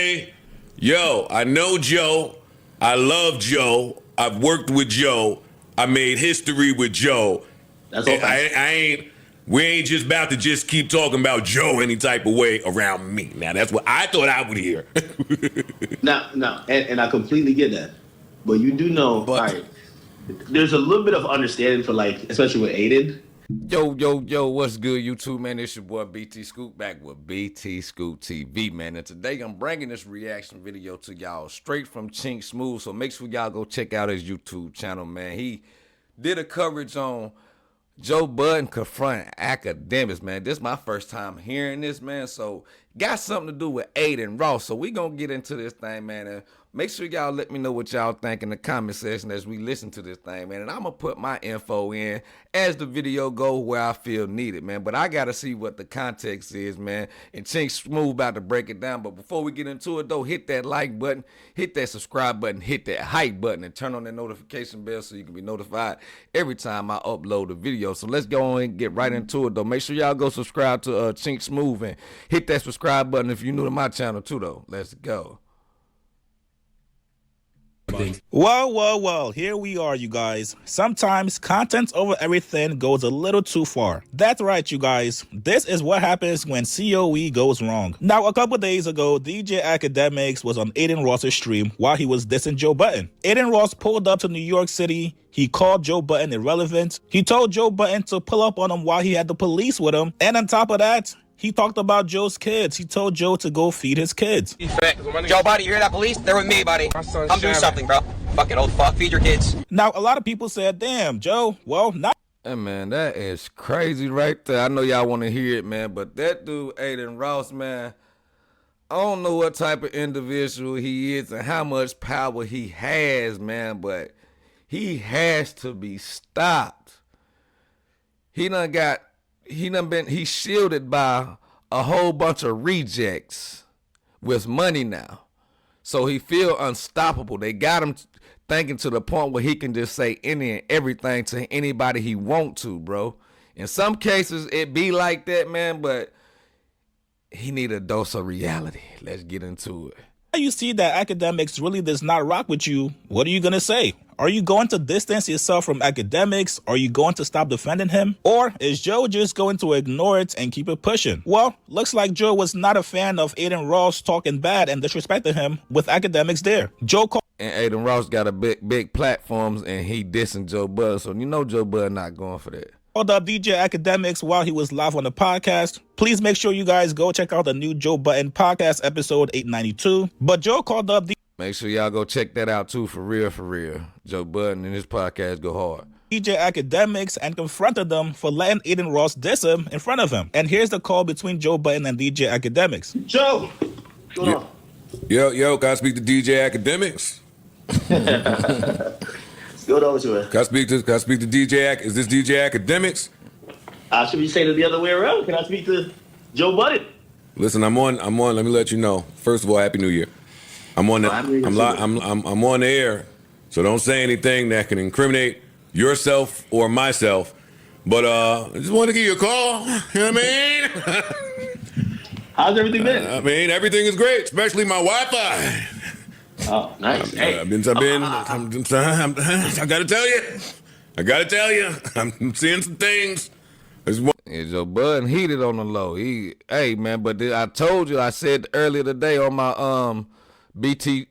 say, yo, I know Joe. I love Joe. I've worked with Joe. I made history with Joe. That's all. We ain't just about to just keep talking about Joe any type of way around me. Now, that's what I thought I would hear. No, and I completely get that. But you do know, all right, there's a little bit of understanding for, like, especially with Adin. Yo, what's good, YouTube, man? It's your boy BT Scoop back with BT Scoop TV, man. And today I'm bringing this reaction video to y'all straight from ChigsSmooth. So make sure y'all go check out his YouTube channel, man. He did a coverage on Joe Budden Confronting Akademiks, man. This is my first time hearing this, man. So got something to do with Adin Ross. So we gonna get into this thing, man. And make sure y'all let me know what y'all think in the comment section as we listen to this thing, man. And I'm gonna put my info in as the video go where I feel needed, man. But I gotta see what the context is, man. And ChigsSmooth about to break it down. But before we get into it, though, hit that like button, hit that subscribe button, hit that hype button, and turn on that notification bell so you can be notified every time I upload a video. So let's go on and get right into it, though. Make sure y'all go subscribe to ChigsSmooth and hit that subscribe button if you're new to my channel, too, though. Let's go. Well, here we are, you guys. Sometimes content over everything goes a little too far. That's right, you guys. This is what happens when COE goes wrong. Now, a couple days ago, DJ Akademiks was on Adin Ross's stream while he was dissing Joe Budden. Adin Ross pulled up to New York City. He called Joe Budden irrelevant. He told Joe Budden to pull up on him while he had the police with him. And on top of that, he talked about Joe's kids. He told Joe to go feed his kids. Joe, buddy, you hear that, police? They're with me, buddy. Come do something, bro. Fucking old fuck. Feed your kids. Now, a lot of people said, damn, Joe, well, not. Hey, man, that is crazy right there. I know y'all want to hear it, man, but that dude, Adin Ross, man, I don't know what type of individual he is and how much power he has, man, but he has to be stopped. He's shielded by a whole bunch of rejects with money now. So he feel unstoppable. They got him thinking to the point where he can just say any and everything to anybody he want to, bro. In some cases, it be like that, man, but he need a dose of reality. Let's get into it. You see that Akademiks really does not rock with you, what are you going to say? Are you going to distance yourself from Akademiks? Are you going to stop defending him? Or is Joe just going to ignore it and keep it pushing? Well, looks like Joe was not a fan of Adin Ross talking bad and disrespecting him with Akademiks there. Joe called... And Adin Ross got a big platforms and he dissing Joe Budden, so you know Joe Budden not going for that. Called up DJ Akademiks while he was live on the podcast. Please make sure you guys go check out the new Joe Budden podcast episode 892. But Joe called up Make sure y'all go check that out too, for real. Joe Budden and his podcast go hard. DJ Akademiks and confronted them for letting Adin Ross diss him in front of him. And here's the call between Joe Budden and DJ Akademiks. Joe, what's going on? Yo, can I speak to DJ Akademiks? Go over to it. Can I speak to DJ Is this DJ Akademiks? Should we say it the other way around? Can I speak to Joe Budden? Listen, I'm on. Let me let you know. First of all, Happy New Year. I'm on the air, so don't say anything that can incriminate yourself or myself. But I just wanted to give you a call. You know what I mean? How's everything been? I mean, everything is great, especially my Wi-Fi. Oh, nice. I gotta tell you, I'm seeing some things. Yeah, Joe Budden heated on the low. Hey man, but I told you, I said earlier today on my BT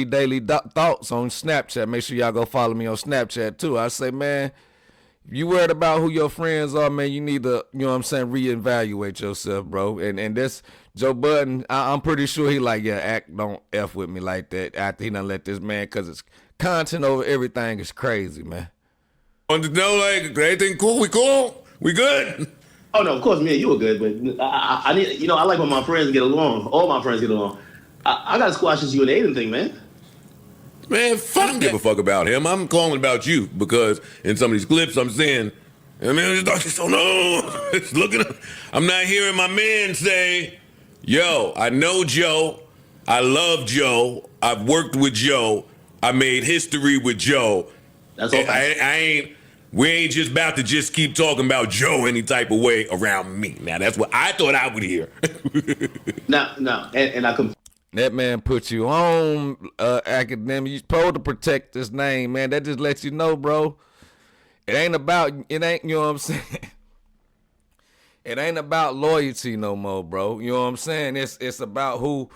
Daily Thoughts on Snapchat. Make sure y'all go follow me on Snapchat too. I say, man, if you worried about who your friends are, man, you need to, you know what I'm saying, reevaluate yourself, bro. And this Joe Budden, I'm pretty sure he like, yeah, don't F with me like that after he done let this man, because it's content over everything is crazy, man. Want to know, like, everything cool? We cool? We good? Oh, no, of course, me and you were good, but I need, I like when my friends get along. All my friends get along. I got to squash this you and Adin thing, man. Man, fuck, I don't give a fuck about him. I'm calling about you because in some of these clips I'm seeing, I mean, it's looking. I'm not hearing my man say, yo, I know Joe. I love Joe. I've worked with Joe. I made history with Joe. That's all. We ain't just about to just keep talking about Joe any type of way around me. Now, that's what I thought I would hear. No, and I That man put you on, academic. You're supposed to protect this name, man. That just lets you know, bro. It ain't, you know what I'm saying? It ain't about loyalty no more, bro. You know what I'm saying? It's about who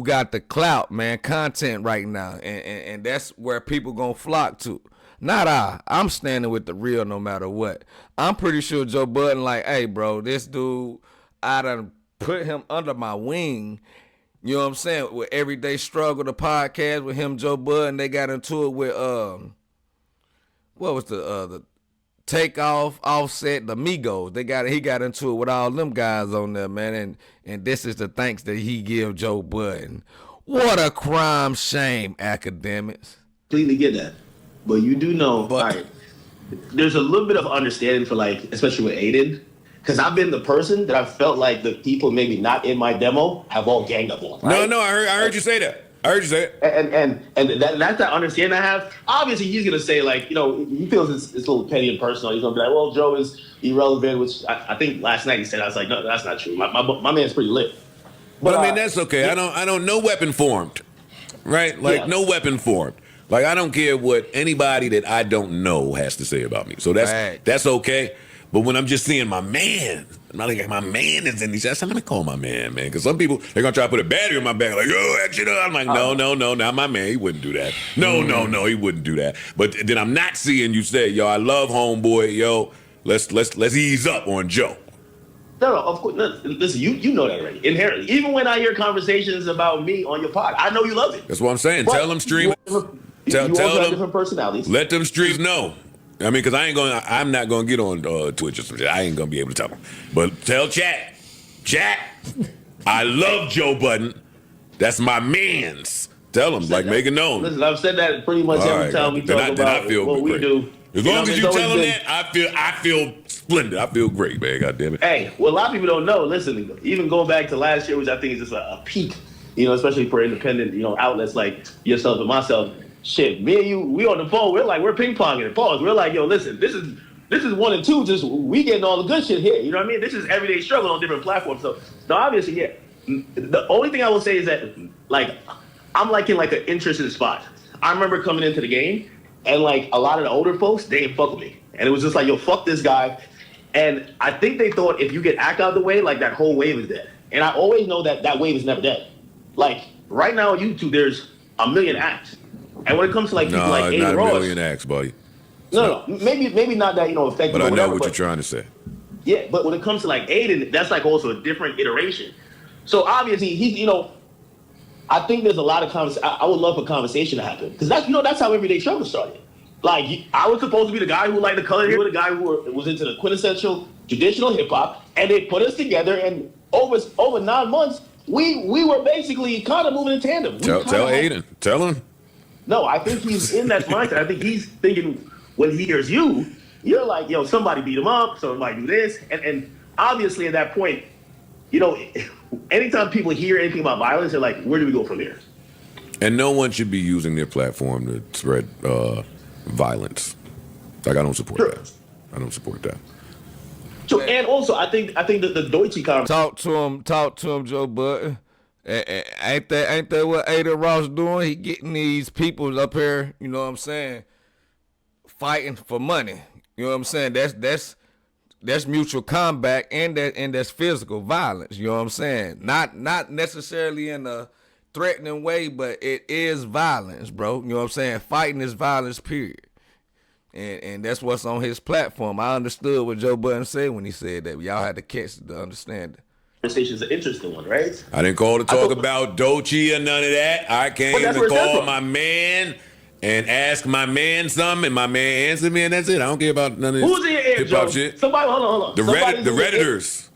got the clout, man. Content right now, and that's where people gonna flock to. Not I'm standing with the real no matter what. I'm pretty sure Joe Budden like, hey, bro, this dude, I done put him under my wing. You know what I'm saying? With Everyday Struggle, the podcast with him, Joe Budden, they got into it with what was the Takeoff, Offset, the Migos. He got into it with all them guys on there, man. And this is the thanks that he give Joe Budden. What a crime shame, Akademiks. Completely get that, but you do know, all right, there's a little bit of understanding for like, especially with Adin. Because I've been the person that I felt like the people maybe not in my demo have all ganged up on. Right? No, I heard you say that. I heard you say it. And that's that understanding I have. Obviously, he's gonna say like, you know, he feels it's a little petty and personal. He's gonna be like, well, Joe is irrelevant, which I think last night he said. I was like, no, that's not true. My man's pretty lit. But I mean, that's okay. I don't no weapon formed, right? Like no weapon formed. Like I don't care what anybody that I don't know has to say about me. So that's okay. But when I'm just seeing my man, I'm not like my man is in these. I said, let me call my man, because some people, they're going to try to put a battery on my back, like, yo, that shit up. I'm like, no, not my man. He wouldn't do that. No, he wouldn't do that. But then I'm not seeing you say, yo, I love homeboy, yo, let's ease up on Joe. No, of course. No, listen, you know that already, inherently. Even when I hear conversations about me on your pod, I know you love it. That's what I'm saying. But tell them streamers. Tell them different personalities. Let them streets know. I mean, because I'm not gonna get on Twitch or something. I ain't gonna be able to tell them. But tell chat, I love Joe Budden. That's my man's. Tell them, like, make it known. Listen, I've said that pretty much every time we talk about what we do. As long as you tell them that, I feel splendid. I feel great, man. God damn it. Hey, well, a lot of people don't know. Listen, even going back to last year, which I think is just a peak, you know, especially for independent, you know, outlets like yourself and myself. Shit, me and you, we on the phone. We're ping-ponging it. Pause. We're like, yo, listen, this is 1 and 2. Just we getting all the good shit here. You know what I mean? This is everyday struggle on different platforms. So obviously, yeah. The only thing I will say is that, like, I'm like in like an interesting spot. I remember coming into the game, and like a lot of the older folks, they didn't fuck with me, and it was just like, yo, fuck this guy. And I think they thought if you get Act out of the way, like that whole wave is dead. And I always know that wave is never dead. Like right now on YouTube, there's a million acts. And when it comes to like people like Adin Ross, not a million acts, buddy. No, maybe not that, you know, effective. But I know what you're trying to say. Yeah, but when it comes to like Adin, that's like also a different iteration. So obviously he's, you know, I think there's a lot of I would love a conversation to happen because that's how Everyday Struggle started. Like I was supposed to be the guy who liked the color, you were the guy who was into the quintessential traditional hip hop, and they put us together, and over 9 months we were basically kind of moving in tandem. Tell Adin, tell him. No, I think he's in that mindset. I think he's thinking when he hears you're like, yo, somebody beat him up, somebody do this. And obviously at that point, you know, anytime people hear anything about violence, they're like, where do we go from here? And no one should be using their platform to spread violence. Like, I don't support that. I don't support that. So, and also, I think that the Deutsche conversation. Talk to him, Joe Budden. Ain't that what Adin Ross doing? He getting these people up here, you know what I'm saying, fighting for money. You know what I'm saying? That's mutual combat and that's physical violence. You know what I'm saying? Not necessarily in a threatening way, but it is violence, bro. You know what I'm saying? Fighting is violence, period. And that's what's on his platform. I understood what Joe Budden said when he said that. Y'all had to catch the understanding. Conversation is an interesting one, right? I didn't call to talk about Doechii or none of that. I came to call my man and ask my man something, and my man answered me, and that's it. I don't care about none of this Who's in your ear, hip-hop Joe? shit. Somebody, hold on. The Redditors.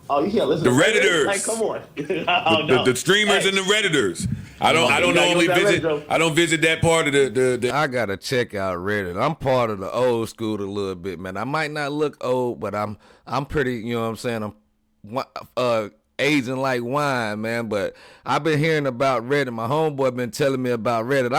Oh, you can't listen the to Redditors. Like, come on. The streamers and the Redditors. I don't normally visit. I don't visit that part of the. I gotta check out Reddit. I'm part of the old school a little bit, man. I might not look old, but I'm pretty. You know what I'm saying? I'm aging like wine, man. But I've been hearing about Reddit. My homeboy been telling me about Reddit.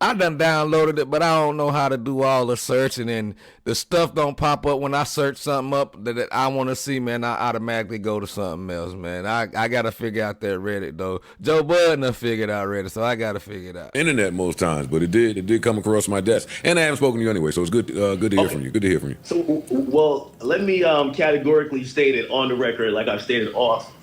I done downloaded it, but I don't know how to do all the searching, and the stuff don't pop up when I search something up that I want to see, man. I automatically go to something else, man. I got to figure out that Reddit, though. Joe Budden done figured out Reddit, so I got to figure it out. Internet most times, but it did come across my desk. And I haven't spoken to you anyway, so it's good to hear from you. Good to hear from you. So, well, let me categorically state it on the record, like I've stated off.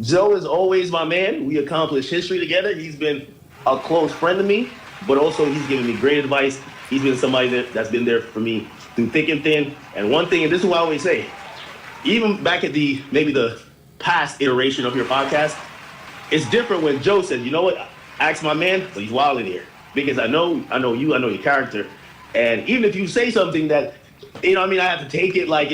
Joe is always my man. We accomplished history together. He's been a close friend to me, but also he's given me great advice. He's been somebody that's been there for me through thick and thin. And one thing, and this is what I always say, even back at maybe the past iteration of your podcast, it's different when Joe said, you know what, ask my man, but he's wild in here. Because I know you, I know your character. And even if you say something that, you know what I mean, I have to take it like,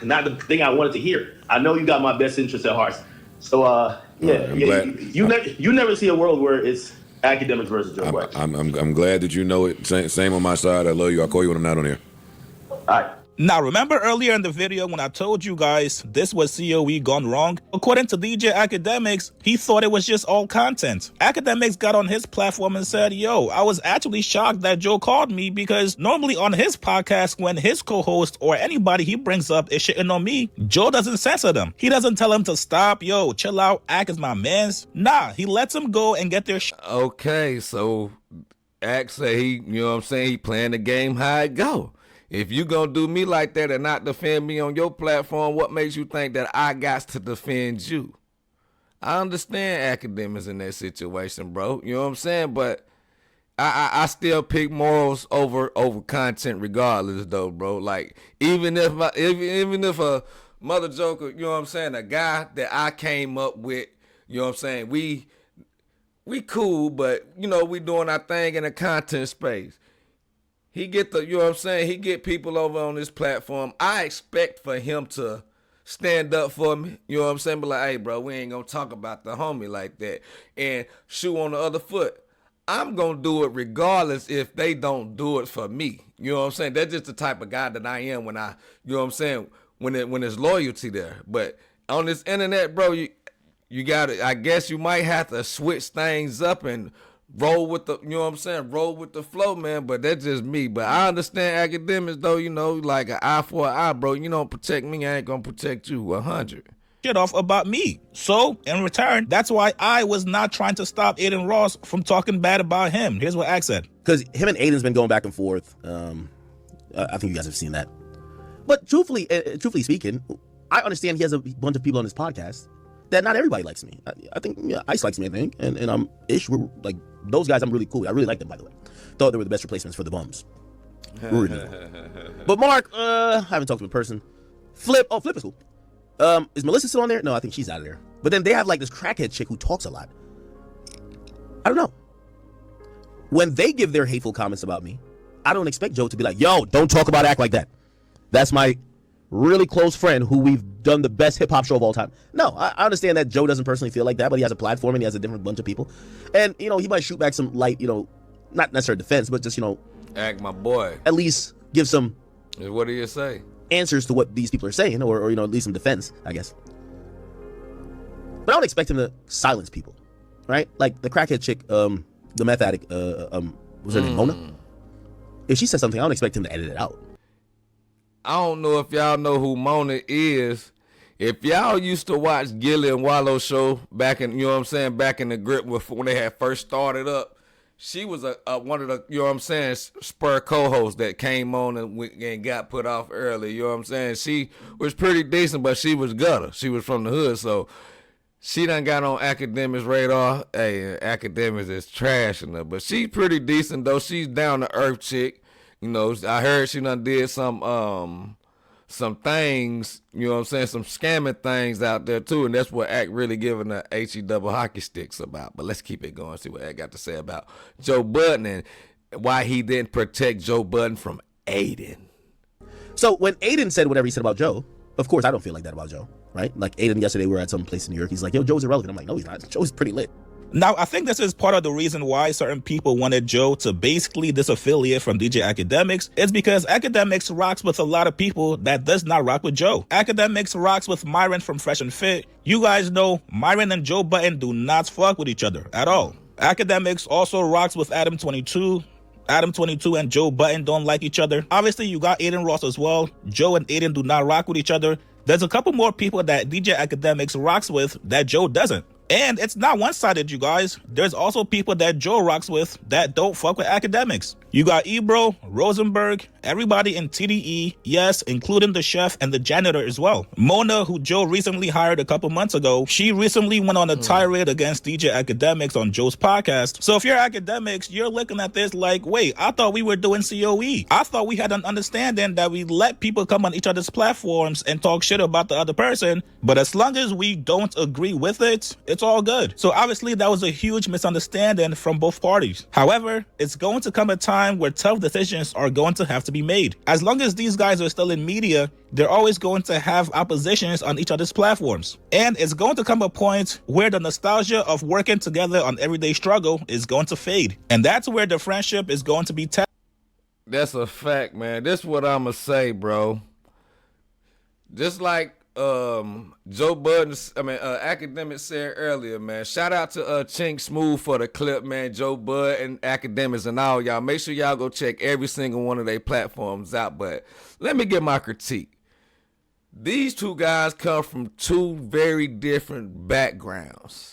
not the thing I wanted to hear. I know you got my best interest at heart. So, you never see a world where it's Akademiks versus Joe Budden. I'm glad that you know it. Same on my side. I love you. I'll call you when I'm not on here. All right. Now, remember earlier in the video when I told you guys this was COE gone wrong? According to DJ Akademiks, he thought it was just all content. Akademiks got on his platform and said, yo, I was actually shocked that Joe called me because normally on his podcast, when his co-host or anybody he brings up is shitting on me, Joe doesn't censor them. He doesn't tell him to stop, yo, chill out, Ak is my mans. Nah, he lets them go and get their Okay, so Ak say he playing the game how it go. If you gonna do me like that and not defend me on your platform, what makes you think that I got to defend you? I understand Akademiks in that situation, bro. You know what I'm saying? But I still pick morals over content regardless, though, bro. Like even if a mother joker, you know what I'm saying, a guy that I came up with, you know what I'm saying, we cool, but we doing our thing in a content space. He get he get people over on this platform. I expect for him to stand up for me, you know what I'm saying? But like, hey, bro, we ain't gonna talk about the homie like that. And shoe on the other foot. I'm gonna do it regardless if they don't do it for me. You know what I'm saying? That's just the type of guy that I am when when there's loyalty there. But on this internet, bro, you gotta, I guess you might have to switch things up and roll with the, roll with the flow, man. But that's just me. But I understand Akademiks, though, like an eye for an eye, bro. You don't protect me, I ain't gonna protect you 100. Shit off about me. So, in return, that's why I was not trying to stop Adin Ross from talking bad about him. Here's what Ak said. Because him and Adin's been going back and forth. I think you guys have seen that. But truthfully speaking, I understand he has a bunch of people on his podcast that not everybody likes me. I think Ice likes me, I think, and I'm Ish. We're like those guys. I'm really cool. I really like them, by the way. Thought they were the best replacements for the bums. Really. But Mark, I haven't talked to him in person. Flip is cool. Is Melissa still on there? No, I think she's out of there. But then they have like this crackhead chick who talks a lot. I don't know. When they give their hateful comments about me, I don't expect Joe to be like, yo, don't talk about Ak like that. That's my really close friend who we've done the best hip-hop show of all time. No, I understand that Joe doesn't personally feel like that, but he has a platform and he has a different bunch of people. And, he might shoot back some light, not necessarily defense, but just, Ak, my boy. At least give some... What do you say? Answers to what these people are saying, or at least some defense, I guess. But I don't expect him to silence people, right? Like the crackhead chick, the meth addict, was her name Mona? If she said something, I don't expect him to edit it out. I don't know if y'all know who Mona is. If y'all used to watch Gilly and Wallow show back in, back in the grip when they had first started up, she was one of the, spur co-hosts that came on and got put off early, She was pretty decent, but she was gutter. She was from the hood, so she done got on Akademiks' radar. Hey, Akademiks is trashing her, but she's pretty decent, though. She's down to earth chick. I heard she done did some things, some scamming things out there too, and that's what Ak really giving the HE double hockey sticks about. But let's keep it going, see what Ak got to say about Joe Budden and why he didn't protect Joe Budden from Adin. So when Adin said whatever he said about Joe, of course I don't feel like that about Joe, right? Like Adin yesterday, we were at some place in New York. He's like, yo, Joe's irrelevant. I'm like, no, he's not. Joe's pretty lit. Now, I think this is part of the reason why certain people wanted Joe to basically disaffiliate from DJ Akademiks. It's because Akademiks rocks with a lot of people that does not rock with Joe. Akademiks rocks with Myron from Fresh and Fit. You guys know Myron and Joe Budden do not fuck with each other at all. Akademiks also rocks with Adam 22. Adam22 and Joe Budden don't like each other. Obviously, you got Adin Ross as well. Joe and Adin do not rock with each other. There's a couple more people that DJ Akademiks rocks with that Joe doesn't. And it's not one-sided, you guys. There's also people that Joe rocks with that don't fuck with Akademiks. You got Ebro, Rosenberg, everybody in TDE, yes, including the chef and the janitor as well. Mona, who Joe recently hired a couple months ago, she recently went on a tirade against DJ Akademiks on Joe's podcast. So if you're Akademiks, you're looking at this like, wait, I thought we were doing COE. I thought we had an understanding that we let people come on each other's platforms and talk shit about the other person, but as long as we don't agree with it, it's all good. So obviously that was a huge misunderstanding from both parties. However, it's going to come a time where tough decisions are going to have to be made. As long as these guys are still in media, they're always going to have oppositions on each other's platforms. And it's going to come a point where the nostalgia of working together on everyday struggle is going to fade. And that's where the friendship is going to be tested. That's a fact, man. This is what I'ma say, bro. Just like Joe Budden, Akademiks said earlier, man. Shout out to ChigsSmooth for the clip, man. Joe Budden, Akademiks, and all y'all. Make sure y'all go check every single one of their platforms out. But let me get my critique. These two guys come from two very different backgrounds.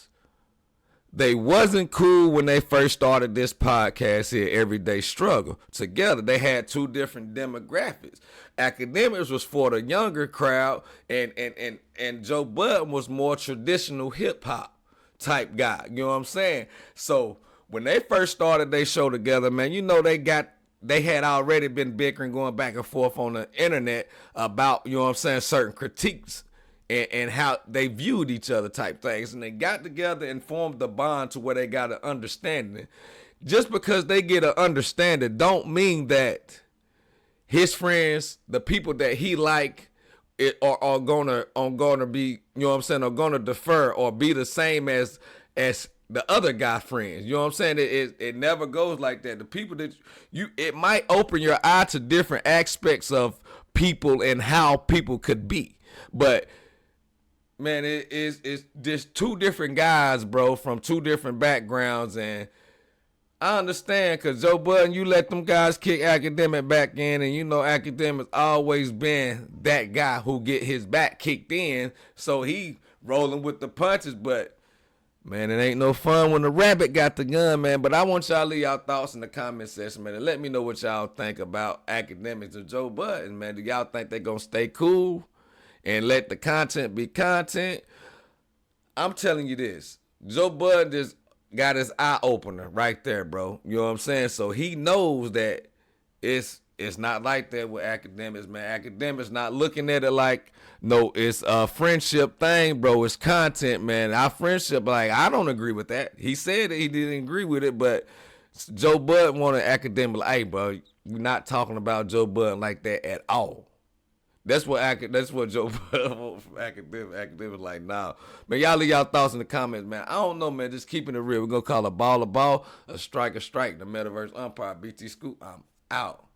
They wasn't cool when they first started this podcast here, Everyday Struggle. Together, they had two different demographics. Akademiks was for the younger crowd, and Joe Budden was more traditional hip-hop type guy. You know what I'm saying? So when they first started their show together, man, you know they had already been bickering, going back and forth on the internet about, you know what I'm saying, certain critiques and how they viewed each other type things. And they got together and formed the bond to where they got an understanding. Just because they get an understanding don't mean that his friends, the people that he like, are gonna be, you know what I'm saying, are gonna defer or be the same as the other guy friends. You know what I'm saying? It never goes like that. The people that it might open your eye to different aspects of people and how people could be. But man, it's just two different guys, bro, from two different backgrounds. And I understand, because Joe Budden, you let them guys kick Akademiks back in, and you know Akademiks always been that guy who get his back kicked in, so he rolling with the punches. But man, it ain't no fun when the rabbit got the gun, man. But I want y'all to leave y'all thoughts in the comment section, man, and let me know what y'all think about Akademiks and Joe Budden, man. Do y'all think they gonna stay cool and let the content be content? I'm telling you this, Joe Budden just got his eye opener right there, bro. You know what I'm saying? So he knows that it's not like that with Akademiks, man. Akademiks not looking at it like, no, it's a friendship thing, bro. It's content, man. Our friendship, like, I don't agree with that. He said that he didn't agree with it, but Joe Budden wanted Akademiks, like, hey, bro, we're not talking about Joe Budden like that at all. That's what Joe Budden wants from Akademiks. Akademiks like, nah. Man, y'all leave y'all thoughts in the comments, man. I don't know, man. Just keeping it real. We're going to call a ball, a strike, a strike. The Metaverse Umpire, BT Scoop, I'm out.